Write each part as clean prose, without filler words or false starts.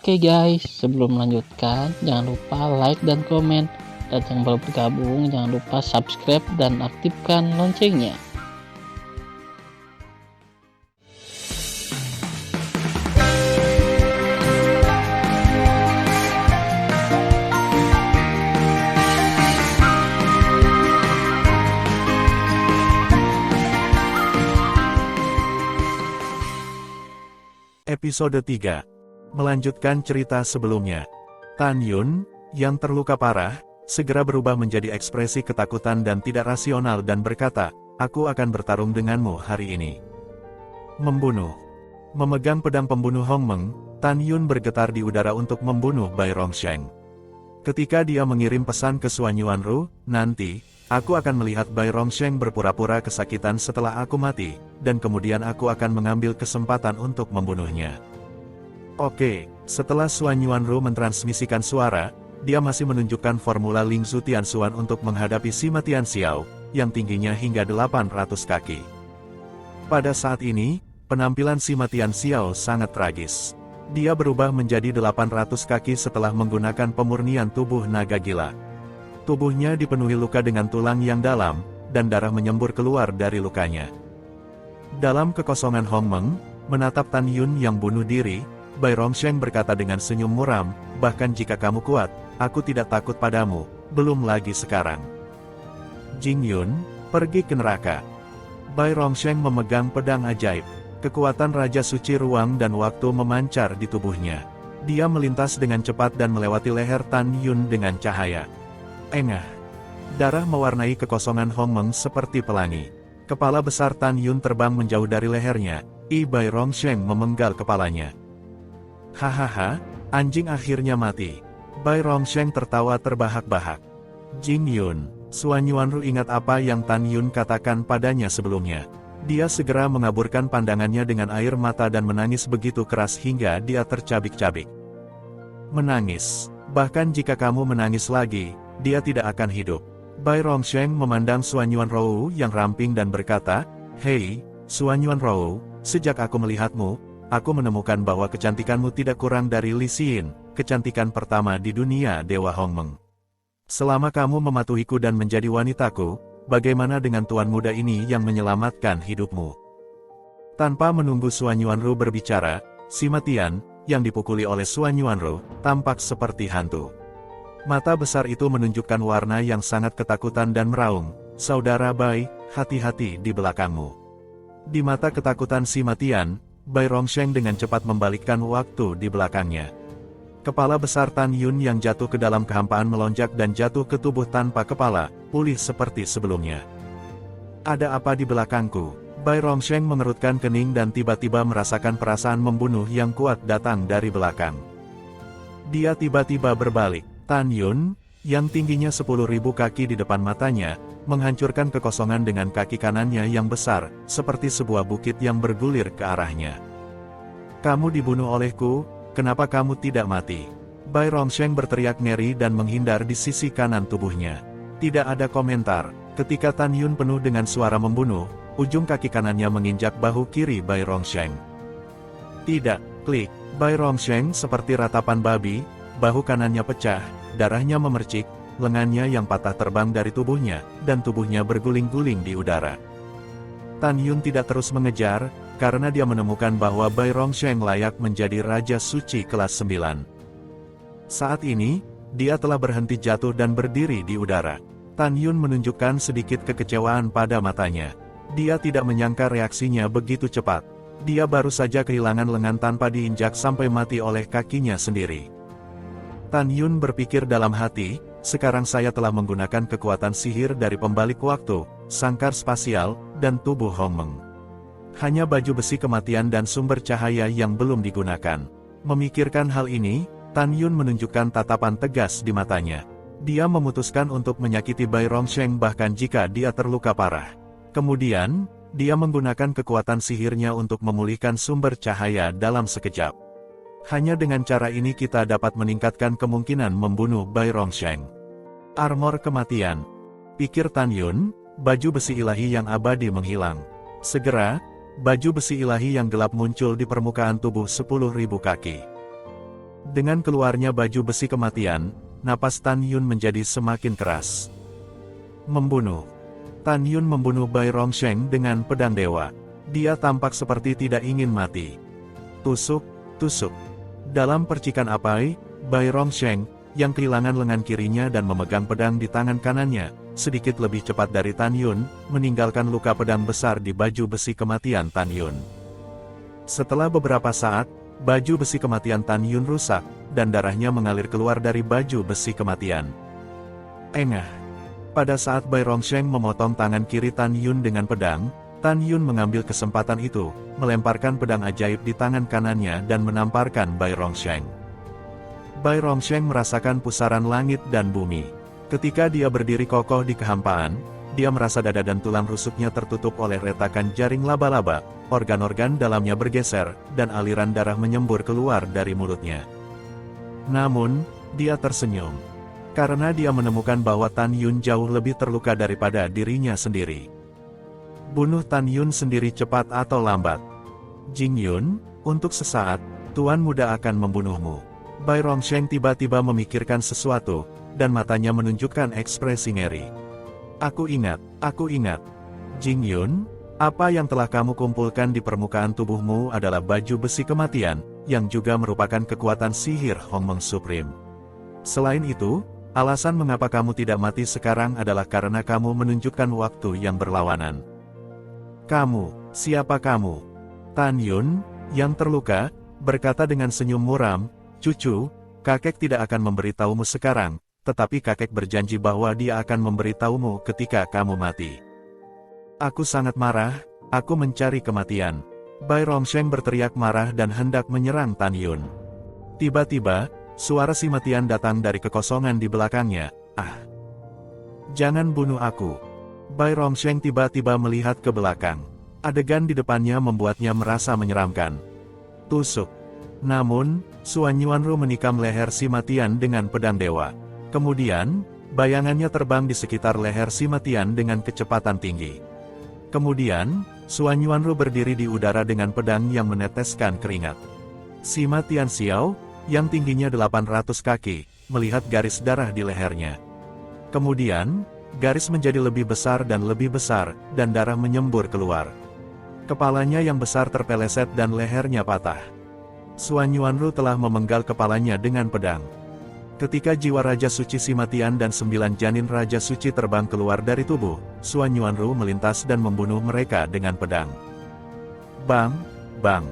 Oke guys, sebelum melanjutkan, jangan lupa like dan komen. Dan yang baru bergabung, jangan lupa subscribe dan aktifkan loncengnya. Episode 3. Melanjutkan cerita sebelumnya. Tan Yun, yang terluka parah, segera berubah menjadi ekspresi ketakutan dan tidak rasional dan berkata, "Aku akan bertarung denganmu hari ini." Membunuh. Memegang pedang pembunuh Hong Meng, Tan Yun bergetar di udara untuk membunuh Bai Rongsheng. Ketika dia mengirim pesan ke Suan Yuanru, "Nanti, aku akan melihat Bai Rongsheng berpura-pura kesakitan setelah aku mati, dan kemudian aku akan mengambil kesempatan untuk membunuhnya." Oke, setelah Suan Yuanru mentransmisikan suara, dia masih menunjukkan formula Ling Zhu Tianxuan untuk menghadapi Sima Tianxiao, yang tingginya hingga 800 kaki. Pada saat ini, penampilan Sima Tianxiao sangat tragis. Dia berubah menjadi 800 kaki setelah menggunakan pemurnian tubuh naga gila. Tubuhnya dipenuhi luka dengan tulang yang dalam, dan darah menyembur keluar dari lukanya. Dalam kekosongan Hong Meng, menatap Tan Yun yang bunuh diri, Bai Rongsheng berkata dengan senyum muram, "Bahkan jika kamu kuat, aku tidak takut padamu, belum lagi sekarang." Jing Yun, pergi ke neraka. Bai Rongsheng memegang pedang ajaib. Kekuatan Raja Suci Ruang dan Waktu memancar di tubuhnya. Dia melintas dengan cepat dan melewati leher Tan Yun dengan cahaya. Engah. Darah mewarnai kekosongan Hong Meng seperti pelangi. Kepala besar Tan Yun terbang menjauh dari lehernya. Bai Rongsheng memenggal kepalanya. "Hahaha, anjing akhirnya mati." Bai Rongsheng tertawa terbahak-bahak. Jing Yun, Suan Yuanru ingat apa yang Tan Yun katakan padanya sebelumnya. Dia segera mengaburkan pandangannya dengan air mata dan menangis begitu keras hingga dia tercabik-cabik. "Menangis. Bahkan jika kamu menangis lagi, dia tidak akan hidup." Bai Rongsheng memandang Suan Yuanru yang ramping dan berkata, "Hei, Suan Yuanru, sejak aku melihatmu, aku menemukan bahwa kecantikanmu tidak kurang dari Li Xin, kecantikan pertama di dunia Dewa Hong Meng. Selama kamu mematuhiku dan menjadi wanitaku, bagaimana dengan tuan muda ini yang menyelamatkan hidupmu?" Tanpa menunggu Suan Yuanru berbicara, Sima Tian, yang dipukuli oleh Suan Yuanru, tampak seperti hantu. Mata besar itu menunjukkan warna yang sangat ketakutan dan meraung, "Saudara Bai, hati-hati di belakangmu." Di mata ketakutan Sima Tian, Bai Rongsheng dengan cepat membalikkan waktu di belakangnya. Kepala besar Tan Yun yang jatuh ke dalam kehampaan melonjak dan jatuh ke tubuh tanpa kepala, pulih seperti sebelumnya. "Ada apa di belakangku?" Bai Rongsheng mengerutkan kening dan tiba-tiba merasakan perasaan membunuh yang kuat datang dari belakang. Dia tiba-tiba berbalik. Tan Yun, yang tingginya 10.000 kaki di depan matanya, menghancurkan kekosongan dengan kaki kanannya yang besar, seperti sebuah bukit yang bergulir ke arahnya. "Kamu dibunuh olehku, kenapa kamu tidak mati?" Bai Rongsheng berteriak ngeri dan menghindar di sisi kanan tubuhnya. Tidak ada komentar. Ketika Tan Yun penuh dengan suara membunuh, ujung kaki kanannya menginjak bahu kiri Bai Rongsheng. Tidak, klik. Bai Rongsheng seperti ratapan babi, bahu kanannya pecah, darahnya memercik, lengannya yang patah terbang dari tubuhnya, dan tubuhnya berguling-guling di udara. Tan Yun tidak terus mengejar, karena dia menemukan bahwa Bai Rongsheng layak menjadi Raja Suci kelas 9. Saat ini, dia telah berhenti jatuh dan berdiri di udara. Tan Yun menunjukkan sedikit kekecewaan pada matanya. Dia tidak menyangka reaksinya begitu cepat. Dia baru saja kehilangan lengan tanpa diinjak sampai mati oleh kakinya sendiri. Tan Yun berpikir dalam hati, sekarang saya telah menggunakan kekuatan sihir dari pembalik waktu, sangkar spasial, dan tubuh Hong Meng. Hanya baju besi kematian dan sumber cahaya yang belum digunakan. Memikirkan hal ini, Tan Yun menunjukkan tatapan tegas di matanya. Dia memutuskan untuk menyakiti Bai Rongsheng bahkan jika dia terluka parah. Kemudian, dia menggunakan kekuatan sihirnya untuk memulihkan sumber cahaya dalam sekejap. Hanya dengan cara ini kita dapat meningkatkan kemungkinan membunuh Bai Rongsheng. Armor kematian. Pikir Tan Yun, baju besi ilahi yang abadi menghilang. Segera, baju besi ilahi yang gelap muncul di permukaan tubuh 10.000 kaki. Dengan keluarnya baju besi kematian, napas Tan Yun menjadi semakin keras. Membunuh. Tan Yun membunuh Bai Rongsheng dengan pedang dewa. Dia tampak seperti tidak ingin mati. Tusuk, tusuk. Dalam percikan api, Bai Rongsheng, yang kehilangan lengan kirinya dan memegang pedang di tangan kanannya, sedikit lebih cepat dari Tan Yun, meninggalkan luka pedang besar di baju besi kematian Tan Yun. Setelah beberapa saat, baju besi kematian Tan Yun rusak, dan darahnya mengalir keluar dari baju besi kematian. Engah. Pada saat Bai Rongsheng memotong tangan kiri Tan Yun dengan pedang, Tan Yun mengambil kesempatan itu, melemparkan pedang ajaib di tangan kanannya dan menamparkan Bai Rongsheng. Bai Rongsheng merasakan pusaran langit dan bumi. Ketika dia berdiri kokoh di kehampaan, dia merasa dada dan tulang rusuknya tertutup oleh retakan jaring laba-laba, organ-organ dalamnya bergeser, dan aliran darah menyembur keluar dari mulutnya. Namun, dia tersenyum. Karena dia menemukan bahwa Tan Yun jauh lebih terluka daripada dirinya sendiri. Bunuh Tan Yun sendiri cepat atau lambat. Jing Yun, untuk sesaat, Tuan Muda akan membunuhmu. Bai Rongsheng tiba-tiba memikirkan sesuatu, dan matanya menunjukkan ekspresi ngeri. Aku ingat, aku ingat. Jing Yun, apa yang telah kamu kumpulkan di permukaan tubuhmu adalah baju besi kematian, yang juga merupakan kekuatan sihir Hongmeng Supreme. Selain itu, alasan mengapa kamu tidak mati sekarang adalah karena kamu menunjukkan waktu yang berlawanan. Kamu, siapa kamu? Tan Yun, yang terluka, berkata dengan senyum muram, "Cucu, kakek tidak akan memberitahumu sekarang, tetapi kakek berjanji bahwa dia akan memberitahumu ketika kamu mati." Aku sangat marah, aku mencari kematian. Bai Rongsheng berteriak marah dan hendak menyerang Tan Yun. Tiba-tiba, suara si Matian datang dari kekosongan di belakangnya. "Ah! Jangan bunuh aku." Bai Rongsheng tiba-tiba melihat ke belakang. Adegan di depannya membuatnya merasa menyeramkan. Tusuk. Namun, Suan Yuanru menikam leher si Matian dengan pedang dewa. Kemudian, bayangannya terbang di sekitar leher si Matian dengan kecepatan tinggi. Kemudian, Suan Yuanru berdiri di udara dengan pedang yang meneteskan keringat. Si Matian Xiao, yang tingginya 800 kaki, melihat garis darah di lehernya. Kemudian, garis menjadi lebih besar, dan darah menyembur keluar. Kepalanya yang besar terpeleset dan lehernya patah. Suan Yuanru telah memenggal kepalanya dengan pedang. Ketika jiwa Raja Suci si Matian dan 9 janin Raja Suci terbang keluar dari tubuh, Suan Yuanru melintas dan membunuh mereka dengan pedang. Bang, bang.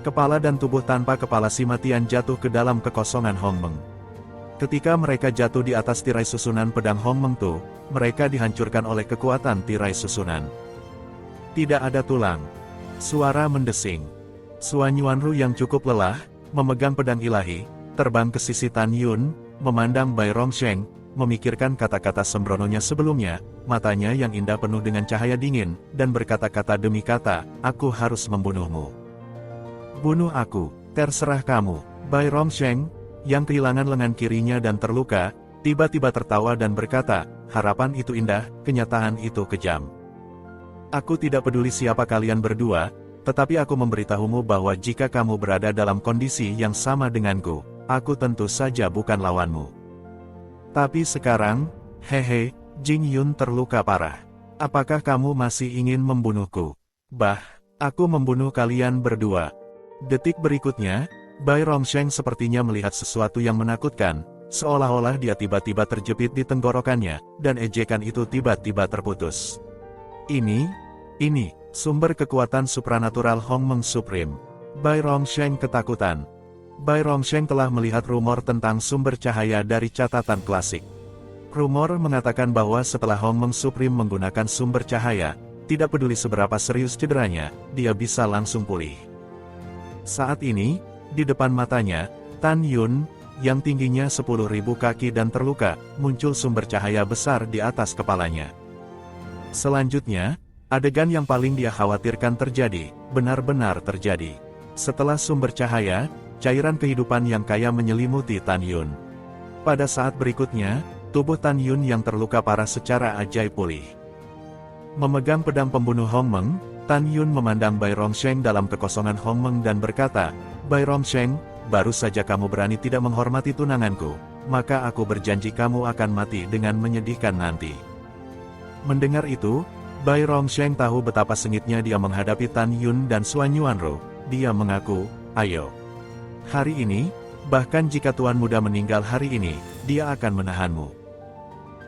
Kepala dan tubuh tanpa kepala si Matian jatuh ke dalam kekosongan Hongmeng. Ketika mereka jatuh di atas tirai susunan pedang Hongmeng Tu, mereka dihancurkan oleh kekuatan tirai susunan. Tidak ada tulang. Suara mendesing. Suan Yuanru yang cukup lelah, memegang pedang ilahi, terbang ke sisi Tan Yun, memandang Bai Rongsheng, memikirkan kata-kata sembrononya sebelumnya, matanya yang indah penuh dengan cahaya dingin, dan berkata-kata demi kata, "Aku harus membunuhmu. Bunuh aku, terserah kamu." Bai Rongsheng, yang kehilangan lengan kirinya dan terluka, tiba-tiba tertawa dan berkata, "Harapan itu indah, kenyataan itu kejam. Aku tidak peduli siapa kalian berdua, tetapi aku memberitahumu bahwa jika kamu berada dalam kondisi yang sama denganku, aku tentu saja bukan lawanmu. Tapi sekarang, hehe, Jing Yun terluka parah. Apakah kamu masih ingin membunuhku? Bah, aku membunuh kalian berdua." Detik berikutnya, Bai Rongsheng sepertinya melihat sesuatu yang menakutkan, seolah-olah dia tiba-tiba terjepit di tenggorokannya, dan ejekan itu tiba-tiba terputus. Ini sumber kekuatan supranatural Hongmeng Supreme. Bai Rongsheng ketakutan. Bai Rongsheng telah melihat rumor tentang sumber cahaya dari catatan klasik. Rumor mengatakan bahwa setelah Hongmeng Supreme menggunakan sumber cahaya, tidak peduli seberapa serius cederanya, dia bisa langsung pulih. Saat ini, di depan matanya, Tan Yun, yang tingginya 10.000 kaki dan terluka, muncul sumber cahaya besar di atas kepalanya. Selanjutnya, adegan yang paling dia khawatirkan terjadi, benar-benar terjadi. Setelah sumber cahaya, cairan kehidupan yang kaya menyelimuti Tan Yun. Pada saat berikutnya, tubuh Tan Yun yang terluka parah secara ajaib pulih. Memegang pedang pembunuh Hongmeng, Tan Yun memandang Bai Rongsheng dalam kekosongan Hongmeng dan berkata, "Bai Rongsheng, baru saja kamu berani tidak menghormati tunanganku, maka aku berjanji kamu akan mati dengan menyedihkan nanti. Mendengar itu, Bai Rongsheng tahu betapa sengitnya dia menghadapi Tan Yun dan Suan Yuanro. Dia mengaku, ayo. Hari ini, bahkan jika Tuan Muda meninggal hari ini, dia akan menahanmu.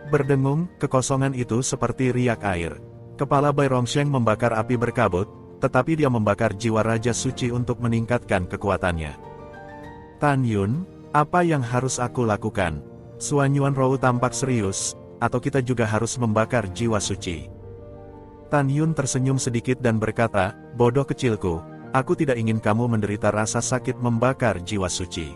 Berdengung, kekosongan itu seperti riak air. Kepala Bai Rongsheng membakar api berkabut, tetapi dia membakar jiwa Raja Suci untuk meningkatkan kekuatannya. Tan Yun, apa yang harus aku lakukan? Suan Yuanro tampak serius, atau kita juga harus membakar jiwa suci? Tan Yun tersenyum sedikit dan berkata, bodoh kecilku, aku tidak ingin kamu menderita rasa sakit membakar jiwa suci.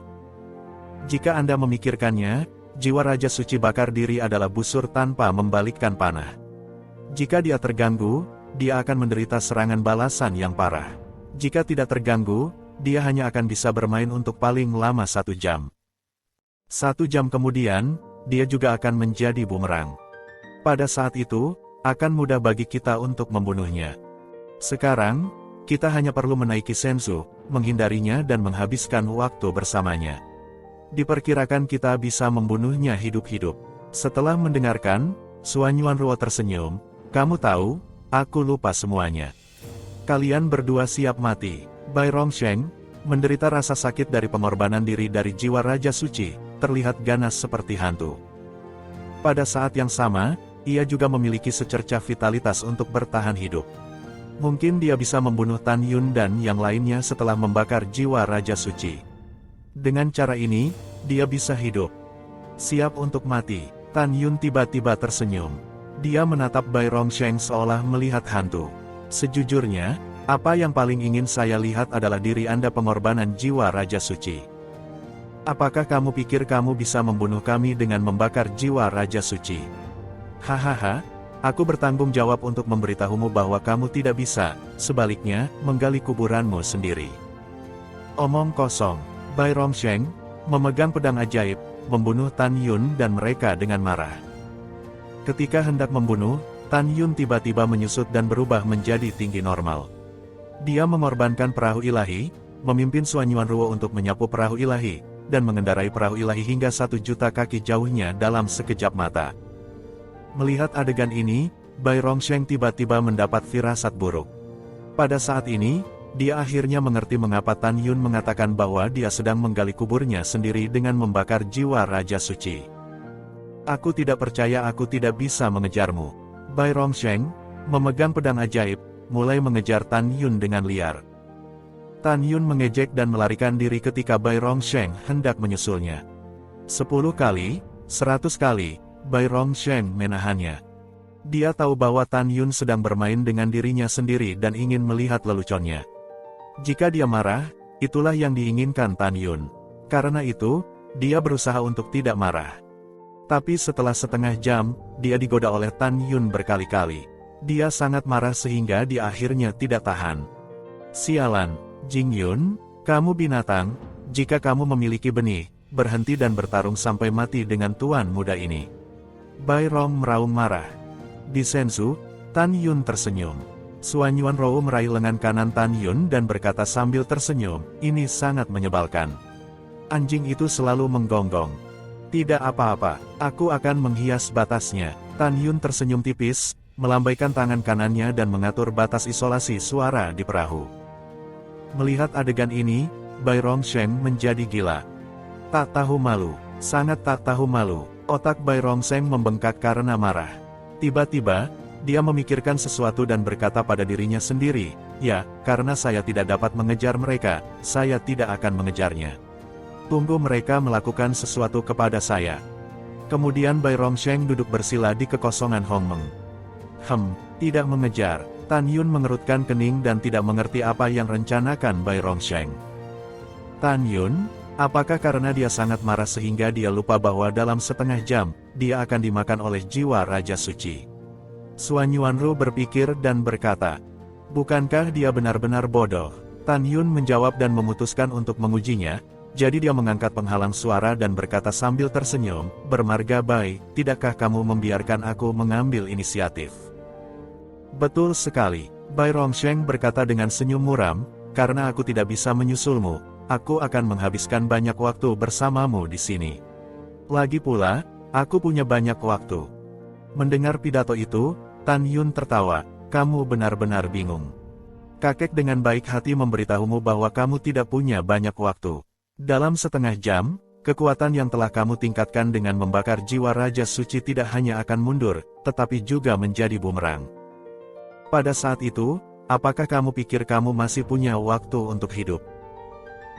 Jika Anda memikirkannya, jiwa Raja Suci bakar diri adalah busur tanpa membalikkan panah. Jika dia terganggu, dia akan menderita serangan balasan yang parah. Jika tidak terganggu, dia hanya akan bisa bermain untuk paling lama 1 jam. 1 jam kemudian, dia juga akan menjadi bumerang. Pada saat itu, akan mudah bagi kita untuk membunuhnya. Sekarang, kita hanya perlu menaiki Senzu, menghindarinya dan menghabiskan waktu bersamanya. Diperkirakan kita bisa membunuhnya hidup-hidup. Setelah mendengarkan, Suan Yuanro tersenyum, kamu tahu, aku lupa semuanya. Kalian berdua siap mati. Bai Rongsheng, menderita rasa sakit dari pengorbanan diri dari jiwa Raja Suci, terlihat ganas seperti hantu. Pada saat yang sama, ia juga memiliki secercah vitalitas untuk bertahan hidup. Mungkin dia bisa membunuh Tan Yun dan yang lainnya setelah membakar jiwa Raja Suci. Dengan cara ini, dia bisa hidup. Siap untuk mati. Tan Yun tiba-tiba tersenyum. Dia menatap Bai Rongsheng seolah melihat hantu. Sejujurnya, apa yang paling ingin saya lihat adalah diri Anda pengorbanan jiwa Raja Suci. Apakah kamu pikir kamu bisa membunuh kami dengan membakar jiwa Raja Suci? Hahaha, aku bertanggung jawab untuk memberitahumu bahwa kamu tidak bisa, sebaliknya, menggali kuburanmu sendiri. Omong kosong. Bai Rongsheng, memegang pedang ajaib, membunuh Tan Yun dan mereka dengan marah. Ketika hendak membunuh, Tan Yun tiba-tiba menyusut dan berubah menjadi tinggi normal. Dia mengorbankan perahu ilahi, memimpin Suan Yuanruo untuk menyapu perahu ilahi, dan mengendarai perahu ilahi hingga 1 juta kaki jauhnya dalam sekejap mata. Melihat adegan ini, Bai Rongsheng tiba-tiba mendapat firasat buruk. Pada saat ini, dia akhirnya mengerti mengapa Tan Yun mengatakan bahwa dia sedang menggali kuburnya sendiri dengan membakar jiwa Raja Suci. Aku tidak percaya aku tidak bisa mengejarmu. Bai Rongsheng, memegang pedang ajaib, mulai mengejar Tan Yun dengan liar. Tan Yun mengejek dan melarikan diri ketika Bai Rongsheng hendak menyusulnya. 10 kali, 100 kali, Bai Rongsheng menahannya. Dia tahu bahwa Tan Yun sedang bermain dengan dirinya sendiri dan ingin melihat leluconnya. Jika dia marah, itulah yang diinginkan Tan Yun. Karena itu, dia berusaha untuk tidak marah. Tapi setelah setengah jam, dia digoda oleh Tan Yun berkali-kali. Dia sangat marah sehingga dia akhirnya tidak tahan. Sialan, Jing Yun, kamu binatang, jika kamu memiliki benih, berhenti dan bertarung sampai mati dengan tuan muda ini. Bai Rong meraung marah. Di Senzu, Tan Yun tersenyum. Suan Yuanro meraih lengan kanan Tan Yun dan berkata sambil tersenyum, ini sangat menyebalkan. Anjing itu selalu menggonggong. Tidak apa-apa, aku akan menghias batasnya. Tan Yun tersenyum tipis, melambaikan tangan kanannya dan mengatur batas isolasi suara di perahu. Melihat adegan ini, Bai Rongsheng menjadi gila. Tak tahu malu, sangat tak tahu malu. Otak Bai Rongsheng membengkak karena marah. Tiba-tiba, dia memikirkan sesuatu dan berkata pada dirinya sendiri, ya, karena saya tidak dapat mengejar mereka, saya tidak akan mengejarnya. Tunggu mereka melakukan sesuatu kepada saya. Kemudian Bai Rongsheng duduk bersila di kekosongan Hongmeng. Tidak mengejar. Tan Yun mengerutkan kening dan tidak mengerti apa yang rencanakan Bai Rongsheng. Tan Yun, apakah karena dia sangat marah sehingga dia lupa bahwa dalam setengah jam, dia akan dimakan oleh jiwa Raja Suci? Suan Yuanru berpikir dan berkata, bukankah dia benar-benar bodoh? Tan Yun menjawab dan memutuskan untuk mengujinya. Jadi dia mengangkat penghalang suara dan berkata sambil tersenyum, bermarga Bai, tidakkah kamu membiarkan aku mengambil inisiatif? Betul sekali, Bai Rongsheng berkata dengan senyum muram, karena aku tidak bisa menyusulmu, aku akan menghabiskan banyak waktu bersamamu di sini. Lagi pula, aku punya banyak waktu. Mendengar pidato itu, Tan Yun tertawa, kamu benar-benar bingung. Kakek dengan baik hati memberitahumu bahwa kamu tidak punya banyak waktu. Dalam setengah jam, kekuatan yang telah kamu tingkatkan dengan membakar jiwa Raja Suci tidak hanya akan mundur, tetapi juga menjadi bumerang. Pada saat itu, apakah kamu pikir kamu masih punya waktu untuk hidup?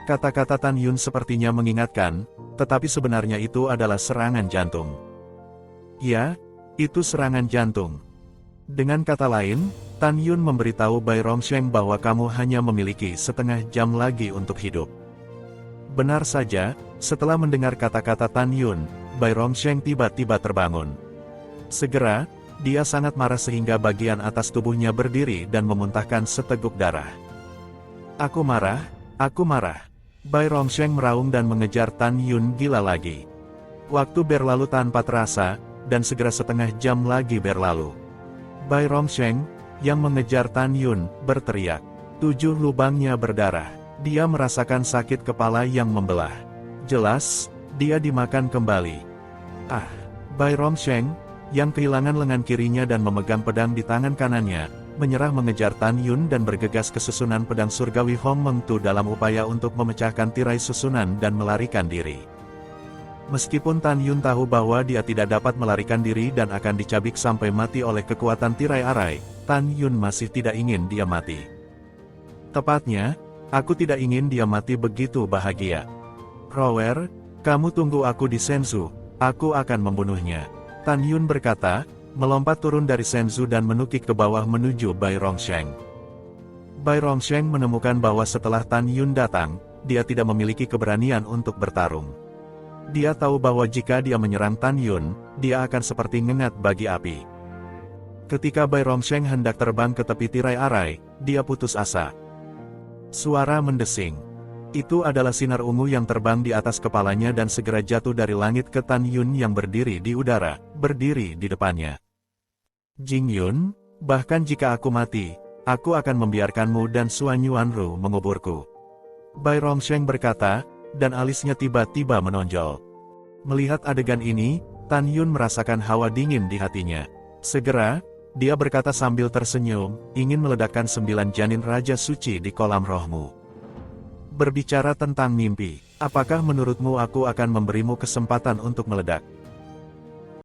Kata-kata Tan Yun sepertinya mengingatkan, tetapi sebenarnya itu adalah serangan jantung. Ya, itu serangan jantung. Dengan kata lain, Tan Yun memberitahu Bai Rongsheng bahwa kamu hanya memiliki setengah jam lagi untuk hidup. Benar saja, setelah mendengar kata-kata Tan Yun, Bai Rongsheng tiba-tiba terbangun. Segera, dia sangat marah sehingga bagian atas tubuhnya berdiri dan memuntahkan seteguk darah. Aku marah, aku marah. Bai Rongsheng meraung dan mengejar Tan Yun gila lagi. Waktu berlalu tanpa terasa, dan segera setengah jam lagi berlalu. Bai Rongsheng, yang mengejar Tan Yun, berteriak. 7 lubangnya berdarah. Dia merasakan sakit kepala yang membelah. Jelas, dia dimakan kembali. Ah, Bai Rongsheng, yang kehilangan lengan kirinya dan memegang pedang di tangan kanannya, menyerah mengejar Tan Yun dan bergegas ke susunan pedang surgawi Hong Meng Tu dalam upaya untuk memecahkan tirai susunan dan melarikan diri. Meskipun Tan Yun tahu bahwa dia tidak dapat melarikan diri dan akan dicabik sampai mati oleh kekuatan tirai arai, Tan Yun masih tidak ingin dia mati. Tepatnya, aku tidak ingin dia mati begitu bahagia. Rower, kamu tunggu aku di Senzu, aku akan membunuhnya. Tan Yun berkata, melompat turun dari Senzu dan menukik ke bawah menuju Bai Rongsheng. Bai Rongsheng menemukan bahwa setelah Tan Yun datang, dia tidak memiliki keberanian untuk bertarung. Dia tahu bahwa jika dia menyerang Tan Yun, dia akan seperti ngengat bagi api. Ketika Bai Rongsheng hendak terbang ke tepi tirai arai, dia putus asa. Suara mendesing. Itu adalah sinar ungu yang terbang di atas kepalanya dan segera jatuh dari langit ke Tan Yun yang berdiri di udara, berdiri di depannya. Jing Yun, bahkan jika aku mati, aku akan membiarkanmu dan Suan Yuanru menguburku. Bai Rongsheng berkata, dan alisnya tiba-tiba menonjol. Melihat adegan ini, Tan Yun merasakan hawa dingin di hatinya. Segera, dia berkata sambil tersenyum, ingin meledakkan 9 janin Raja Suci di kolam rohmu. Berbicara tentang mimpi, apakah menurutmu aku akan memberimu kesempatan untuk meledak?